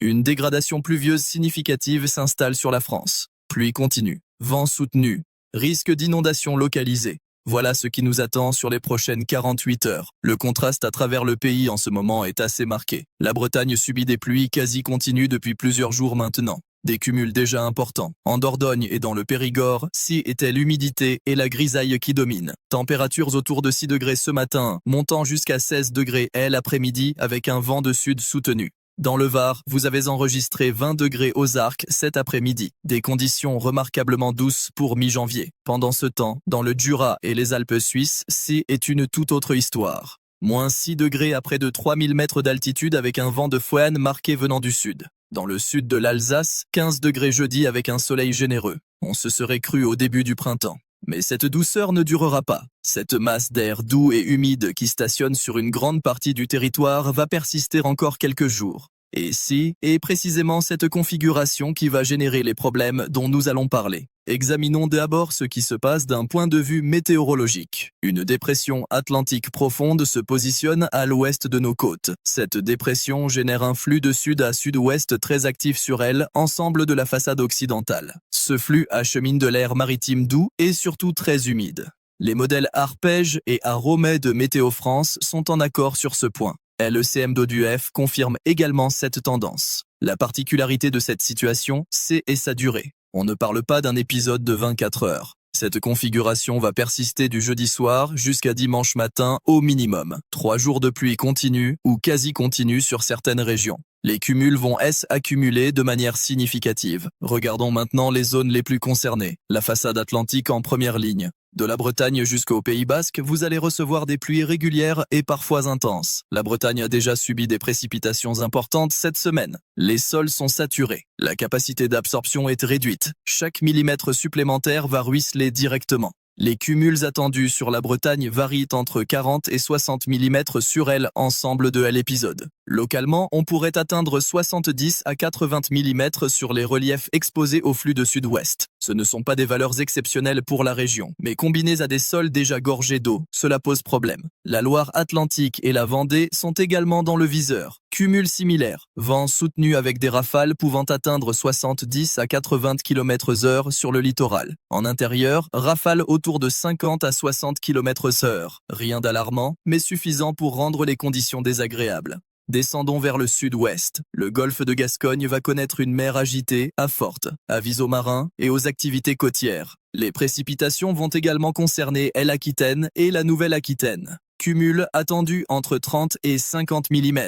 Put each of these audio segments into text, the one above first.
Une dégradation pluvieuse significative s'installe sur la France. Pluie continue, vent soutenu, risque d'inondation localisée. Voilà ce qui nous attend sur les prochaines 48 heures. Le contraste à travers le pays en ce moment est assez marqué. La Bretagne subit des pluies quasi continues depuis plusieurs jours maintenant. Des cumuls déjà importants. En Dordogne et dans le Périgord, si était l'humidité et la grisaille qui dominent. Températures autour de 6 degrés ce matin, montant jusqu'à 16 degrés l'après-midi avec un vent de sud soutenu. Dans le Var, vous avez enregistré 20 degrés aux Arcs cet après-midi. Des conditions remarquablement douces pour mi-janvier. Pendant ce temps, dans le Jura et les Alpes suisses, c'est une toute autre histoire. Moins 6 degrés à près de 3000 mètres d'altitude avec un vent de Foehn marqué venant du sud. Dans le sud de l'Alsace, 15 degrés jeudi avec un soleil généreux. On se serait cru au début du printemps. Mais cette douceur ne durera pas. Cette masse d'air doux et humide qui stationne sur une grande partie du territoire va persister encore quelques jours. Et précisément cette configuration qui va générer les problèmes dont nous allons parler. Examinons d'abord ce qui se passe d'un point de vue météorologique. Une dépression atlantique profonde se positionne à l'ouest de nos côtes. Cette dépression génère un flux de sud à sud-ouest très actif sur elle, ensemble de la façade occidentale. Ce flux achemine de l'air maritime doux et surtout très humide. Les modèles Arpège et Aromé de Météo France sont en accord sur ce point. Le CM2DUF confirme également cette tendance. La particularité de cette situation, c'est sa durée. On ne parle pas d'un épisode de 24 heures. Cette configuration va persister du jeudi soir jusqu'à dimanche matin au minimum. 3 jours de pluie continue ou quasi continue sur certaines régions. Les cumuls vont accumuler de manière significative. Regardons maintenant les zones les plus concernées. La façade atlantique en première ligne. De la Bretagne jusqu'au Pays Basque, vous allez recevoir des pluies régulières et parfois intenses. La Bretagne a déjà subi des précipitations importantes cette semaine. Les sols sont saturés. La capacité d'absorption est réduite. Chaque millimètre supplémentaire va ruisseler directement. Les cumuls attendus sur la Bretagne varient entre 40 et 60 mm sur elle ensemble de l'épisode. Localement, on pourrait atteindre 70 à 80 mm sur les reliefs exposés au flux de sud-ouest. Ce ne sont pas des valeurs exceptionnelles pour la région, mais combinées à des sols déjà gorgés d'eau, cela pose problème. La Loire-Atlantique et la Vendée sont également dans le viseur. Cumul similaire, vent soutenu avec des rafales pouvant atteindre 70 à 80 km/h sur le littoral. En intérieur, rafales autour de 50 à 60 km/h. Rien d'alarmant, mais suffisant pour rendre les conditions désagréables. Descendons vers le sud-ouest. Le golfe de Gascogne va connaître une mer agitée à forte. Avis aux marins et aux activités côtières. Les précipitations vont également concerner l'Aquitaine et la Nouvelle-Aquitaine. Cumul attendu entre 30 et 50 mm.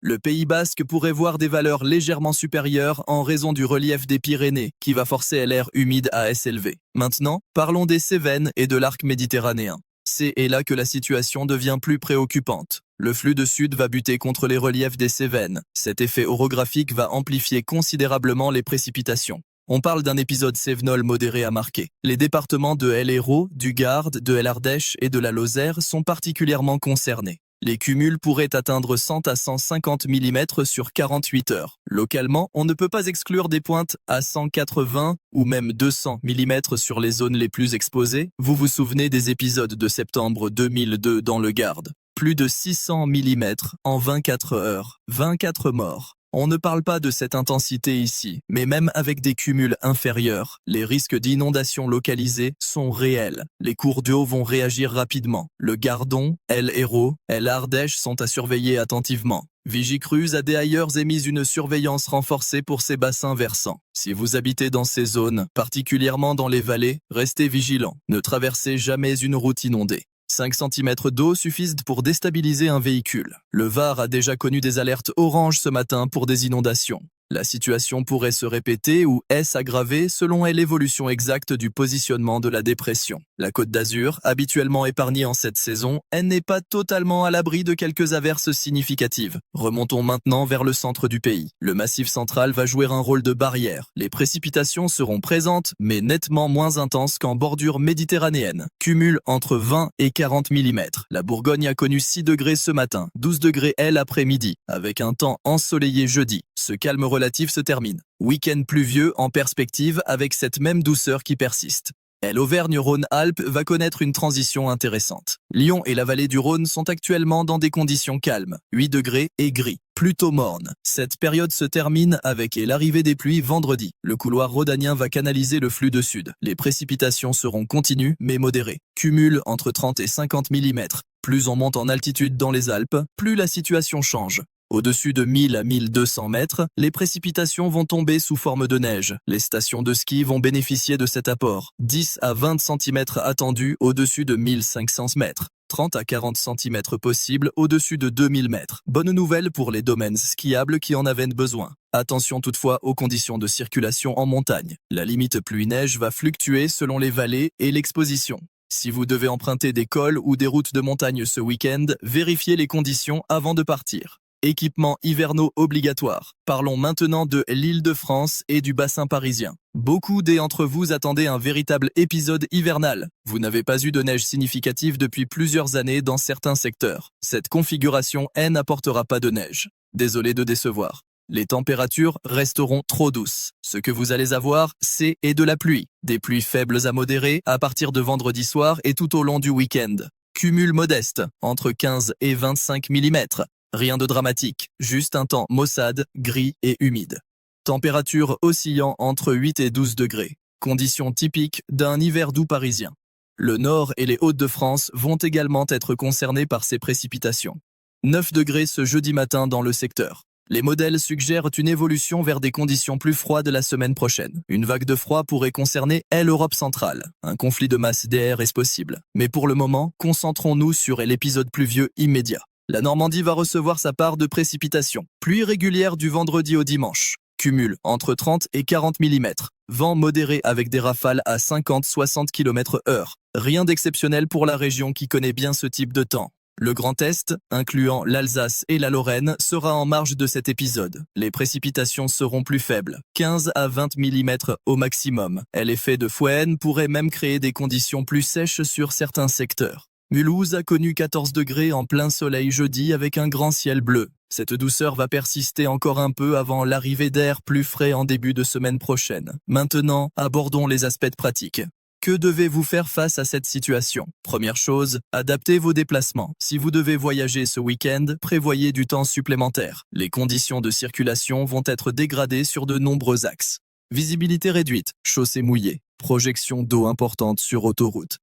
Le Pays Basque pourrait voir des valeurs légèrement supérieures en raison du relief des Pyrénées, qui va forcer l'air humide à s'élever. Maintenant, parlons des Cévennes et de l'arc méditerranéen. C'est là que la situation devient plus préoccupante. Le flux de sud va buter contre les reliefs des Cévennes. Cet effet orographique va amplifier considérablement les précipitations. On parle d'un épisode cévenol modéré à marquer. Les départements de l'Hérault, du Gard, de l'Ardèche et de la Lozère sont particulièrement concernés. Les cumuls pourraient atteindre 100 à 150 mm sur 48 heures. Localement, on ne peut pas exclure des pointes à 180 ou même 200 mm sur les zones les plus exposées. Vous vous souvenez des épisodes de septembre 2002 dans le Gard. Plus de 600 mm en 24 heures. 24 morts. On ne parle pas de cette intensité ici, mais même avec des cumuls inférieurs, les risques d'inondation localisées sont réels. Les cours d'eau vont réagir rapidement. Le Gardon, l'Hérault et l'Ardèche sont à surveiller attentivement. Vigicruise a d'ailleurs émis une surveillance renforcée pour ces bassins versants. Si vous habitez dans ces zones, particulièrement dans les vallées, restez vigilants. Ne traversez jamais une route inondée. 5 cm d'eau suffisent pour déstabiliser un véhicule. Le Var a déjà connu des alertes orange ce matin pour des inondations. La situation pourrait se répéter ou s'aggraver selon l'évolution exacte du positionnement de la dépression. La Côte d'Azur, habituellement épargnée en cette saison, elle n'est pas totalement à l'abri de quelques averses significatives. Remontons maintenant vers le centre du pays. Le Massif central va jouer un rôle de barrière. Les précipitations seront présentes, mais nettement moins intenses qu'en bordure méditerranéenne. Cumul entre 20 et 40 mm. La Bourgogne a connu 6 degrés ce matin, 12 degrés l'après-midi, avec un temps ensoleillé jeudi. Ce calme relatif se termine. Week-end pluvieux en perspective avec cette même douceur qui persiste. L'Auvergne-Rhône-Alpes va connaître une transition intéressante. Lyon et la vallée du Rhône sont actuellement dans des conditions calmes, 8 degrés et gris, plutôt morne. Cette période se termine avec l'arrivée des pluies vendredi. Le couloir rhodanien va canaliser le flux de sud. Les précipitations seront continues mais modérées. Cumul entre 30 et 50 mm. Plus on monte en altitude dans les Alpes, plus la situation change. Au-dessus de 1000 à 1200 mètres, les précipitations vont tomber sous forme de neige. Les stations de ski vont bénéficier de cet apport. 10 à 20 cm attendus au-dessus de 1500 mètres. 30 à 40 cm possibles au-dessus de 2000 mètres. Bonne nouvelle pour les domaines skiables qui en avaient besoin. Attention toutefois aux conditions de circulation en montagne. La limite pluie-neige va fluctuer selon les vallées et l'exposition. Si vous devez emprunter des cols ou des routes de montagne ce week-end, vérifiez les conditions avant de partir. Équipements hivernaux obligatoires. Parlons maintenant de l'Île-de-France et du bassin parisien. Beaucoup d'entre vous attendaient un véritable épisode hivernal. Vous n'avez pas eu de neige significative depuis plusieurs années dans certains secteurs. Cette configuration n'apportera pas de neige. Désolé de décevoir. Les températures resteront trop douces. Ce que vous allez avoir, c'est de la pluie. Des pluies faibles à modérées à partir de vendredi soir et tout au long du week-end. Cumul modeste, entre 15 et 25 mm. Rien de dramatique, juste un temps maussade, gris et humide. Température oscillant entre 8 et 12 degrés. Conditions typiques d'un hiver doux parisien. Le nord et les Hauts-de-France vont également être concernés par ces précipitations. 9 degrés ce jeudi matin dans le secteur. Les modèles suggèrent une évolution vers des conditions plus froides la semaine prochaine. Une vague de froid pourrait concerner l'Europe centrale. Un conflit de masse d'air est possible. Mais pour le moment, concentrons-nous sur l'épisode pluvieux immédiat. La Normandie va recevoir sa part de précipitations. Pluie régulière du vendredi au dimanche. Cumul entre 30 et 40 mm. Vent modéré avec des rafales à 50-60 km/h. Rien d'exceptionnel pour la région qui connaît bien ce type de temps. Le Grand Est, incluant l'Alsace et la Lorraine, sera en marge de cet épisode. Les précipitations seront plus faibles, 15 à 20 mm au maximum. L'effet de Fouenne pourrait même créer des conditions plus sèches sur certains secteurs. Mulhouse a connu 14 degrés en plein soleil jeudi avec un grand ciel bleu. Cette douceur va persister encore un peu avant l'arrivée d'air plus frais en début de semaine prochaine. Maintenant, abordons les aspects pratiques. Que devez-vous faire face à cette situation? Première chose, adaptez vos déplacements. Si vous devez voyager ce week-end, prévoyez du temps supplémentaire. Les conditions de circulation vont être dégradées sur de nombreux axes. Visibilité réduite, chaussées mouillées, projection d'eau importante sur autoroute.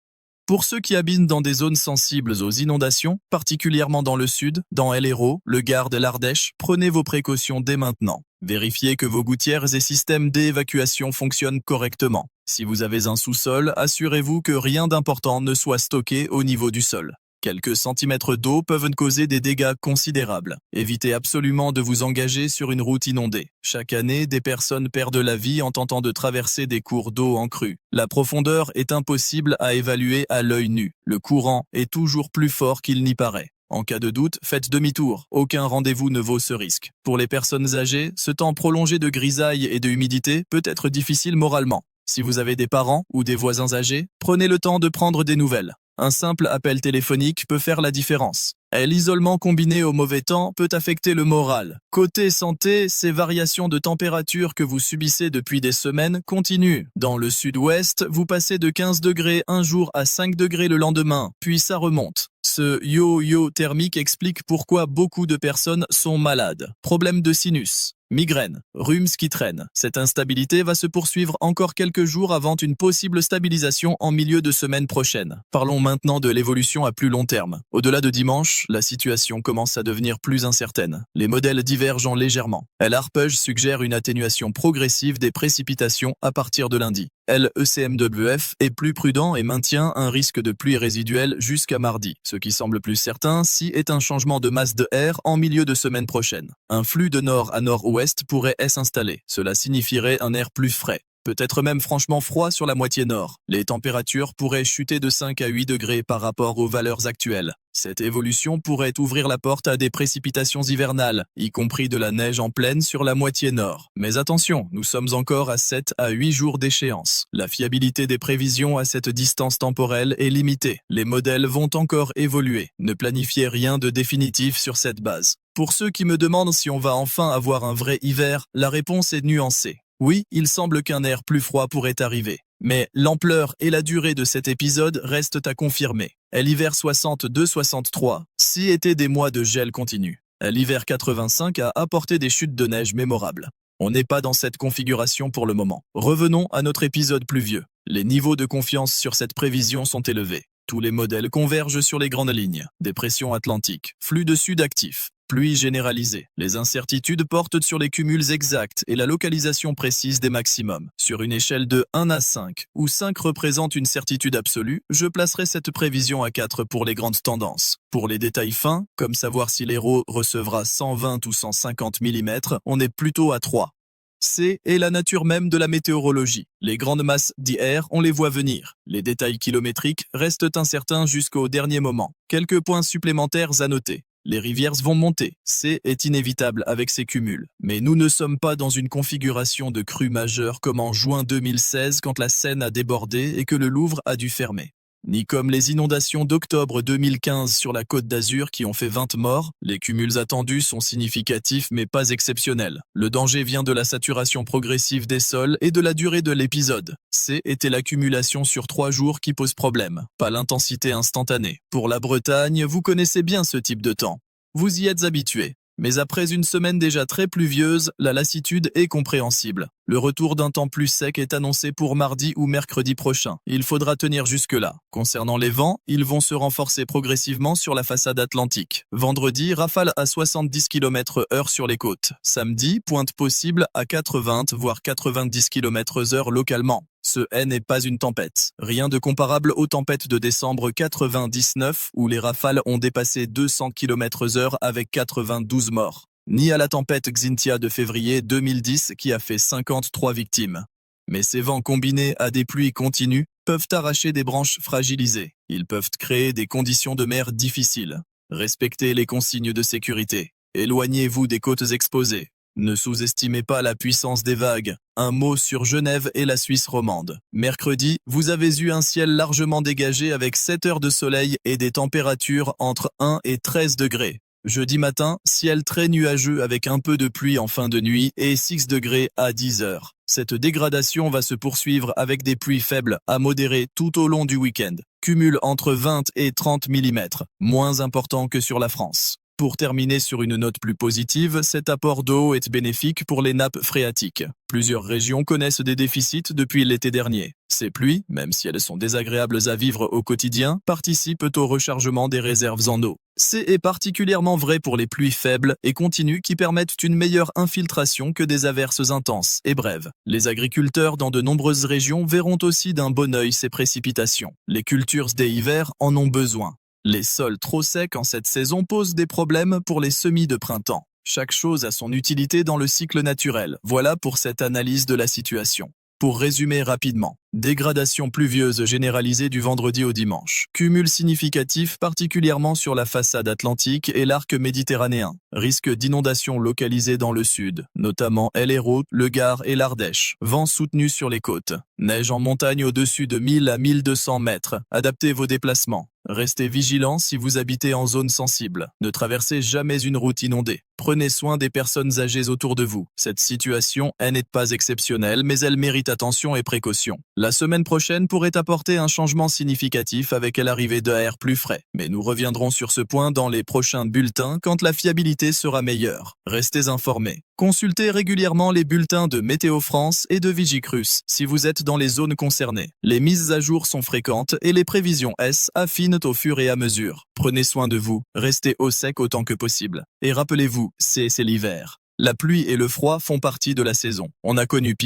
Pour ceux qui habitent dans des zones sensibles aux inondations, particulièrement dans le sud, dans l'Hérault, le Gard et l'Ardèche, prenez vos précautions dès maintenant. Vérifiez que vos gouttières et systèmes d'évacuation fonctionnent correctement. Si vous avez un sous-sol, assurez-vous que rien d'important ne soit stocké au niveau du sol. Quelques centimètres d'eau peuvent causer des dégâts considérables. Évitez absolument de vous engager sur une route inondée. Chaque année, des personnes perdent la vie en tentant de traverser des cours d'eau en crue. La profondeur est impossible à évaluer à l'œil nu. Le courant est toujours plus fort qu'il n'y paraît. En cas de doute, faites demi-tour. Aucun rendez-vous ne vaut ce risque. Pour les personnes âgées, ce temps prolongé de grisaille et de humidité peut être difficile moralement. Si vous avez des parents ou des voisins âgés, prenez le temps de prendre des nouvelles. Un simple appel téléphonique peut faire la différence. L'isolement combiné au mauvais temps peut affecter le moral. Côté santé, ces variations de température que vous subissez depuis des semaines continuent. Dans le sud-ouest, vous passez de 15 degrés un jour à 5 degrés le lendemain, puis ça remonte. Ce yo-yo thermique explique pourquoi beaucoup de personnes sont malades. Problème de sinus, migraine, rhumes qui traînent. Cette instabilité va se poursuivre encore quelques jours avant une possible stabilisation en milieu de semaine prochaine. Parlons maintenant de l'évolution à plus long terme. Au-delà de dimanche, la situation commence à devenir plus incertaine. Les modèles divergent légèrement. l'ARPEJ suggère une atténuation progressive des précipitations à partir de lundi. l'ECMWF est plus prudent et maintient un risque de pluie résiduelle jusqu'à mardi. Ce qui semble plus certain est un changement de masse de air en milieu de semaine prochaine. Un flux de nord à nord-ouest pourrait s'installer. Cela signifierait un air plus frais. Peut-être même franchement froid sur la moitié nord. Les températures pourraient chuter de 5 à 8 degrés par rapport aux valeurs actuelles. Cette évolution pourrait ouvrir la porte à des précipitations hivernales, y compris de la neige en plaine sur la moitié nord. Mais attention, nous sommes encore à 7 à 8 jours d'échéance. La fiabilité des prévisions à cette distance temporelle est limitée. Les modèles vont encore évoluer. Ne planifiez rien de définitif sur cette base. Pour ceux qui me demandent si on va enfin avoir un vrai hiver, la réponse est nuancée. Oui, il semble qu'un air plus froid pourrait arriver. Mais l'ampleur et la durée de cet épisode restent à confirmer. L'hiver 62-63, si étaient des mois de gel continu. L'hiver 85 a apporté des chutes de neige mémorables. On n'est pas dans cette configuration pour le moment. Revenons à notre épisode pluvieux. Les niveaux de confiance sur cette prévision sont élevés. Tous les modèles convergent sur les grandes lignes. Dépression atlantique, flux de sud actif, pluie généralisée. Les incertitudes portent sur les cumuls exacts et la localisation précise des maximums. Sur une échelle de 1 à 5, où 5 représente une certitude absolue, je placerai cette prévision à 4 pour les grandes tendances. Pour les détails fins, comme savoir si l'Hérault recevra 120 ou 150 mm, on est plutôt à 3. C'est la nature même de la météorologie. Les grandes masses d'hier, on les voit venir. Les détails kilométriques restent incertains jusqu'au dernier moment. Quelques points supplémentaires à noter. Les rivières vont monter. C'est inévitable avec ces cumuls. Mais nous ne sommes pas dans une configuration de crue majeure comme en juin 2016 quand la Seine a débordé et que le Louvre a dû fermer. Ni comme les inondations d'octobre 2015 sur la Côte d'Azur qui ont fait 20 morts, les cumuls attendus sont significatifs mais pas exceptionnels. Le danger vient de la saturation progressive des sols et de la durée de l'épisode. C'était l'accumulation sur 3 jours qui pose problème, pas l'intensité instantanée. Pour la Bretagne, vous connaissez bien ce type de temps. Vous y êtes habitués. Mais après une semaine déjà très pluvieuse, la lassitude est compréhensible. Le retour d'un temps plus sec est annoncé pour mardi ou mercredi prochain. Il faudra tenir jusque-là. Concernant les vents, ils vont se renforcer progressivement sur la façade atlantique. Vendredi, rafale à 70 km/h sur les côtes. Samedi, pointe possible à 80 voire 90 km/h localement. Ce n'est pas une tempête. Rien de comparable aux tempêtes de décembre 99 où les rafales ont dépassé 200 km/h avec 92 morts. Ni à la tempête Xynthia de février 2010 qui a fait 53 victimes. Mais ces vents combinés à des pluies continues peuvent arracher des branches fragilisées. Ils peuvent créer des conditions de mer difficiles. Respectez les consignes de sécurité. Éloignez-vous des côtes exposées. Ne sous-estimez pas la puissance des vagues. Un mot sur Genève et la Suisse romande. Mercredi, vous avez eu un ciel largement dégagé avec 7 heures de soleil et des températures entre 1 et 13 degrés. Jeudi matin, ciel très nuageux avec un peu de pluie en fin de nuit et 6 degrés à 10 heures. Cette dégradation va se poursuivre avec des pluies faibles à modérées tout au long du week-end. Cumul entre 20 et 30 mm, moins important que sur la France. Pour terminer sur une note plus positive, cet apport d'eau est bénéfique pour les nappes phréatiques. Plusieurs régions connaissent des déficits depuis l'été dernier. Ces pluies, même si elles sont désagréables à vivre au quotidien, participent au rechargement des réserves en eau. C'est particulièrement vrai pour les pluies faibles et continues qui permettent une meilleure infiltration que des averses intenses et brèves. Les agriculteurs dans de nombreuses régions verront aussi d'un bon œil ces précipitations. Les cultures des hivers en ont besoin. Les sols trop secs en cette saison posent des problèmes pour les semis de printemps. Chaque chose a son utilité dans le cycle naturel. Voilà pour cette analyse de la situation. Pour résumer rapidement, dégradation pluvieuse généralisée du vendredi au dimanche. Cumul significatif particulièrement sur la façade atlantique et l'arc méditerranéen. Risque d'inondation localisée dans le sud, notamment l'Hérault, le Gard et l'Ardèche. Vent soutenu sur les côtes. Neige en montagne au-dessus de 1000 à 1200 mètres. Adaptez vos déplacements. Restez vigilants si vous habitez en zone sensible. Ne traversez jamais une route inondée. Prenez soin des personnes âgées autour de vous. Cette situation n'est pas exceptionnelle, mais elle mérite attention et précaution. La semaine prochaine pourrait apporter un changement significatif avec l'arrivée d'air plus frais. Mais nous reviendrons sur ce point dans les prochains bulletins quand la fiabilité sera meilleure. Restez informés. Consultez régulièrement les bulletins de Météo France et de Vigicruce si vous êtes dans les zones concernées. Les mises à jour sont fréquentes et les prévisions affinent au fur et à mesure. Prenez soin de vous, restez au sec autant que possible. Et rappelez-vous, c'est l'hiver. La pluie et le froid font partie de la saison. On a connu pire.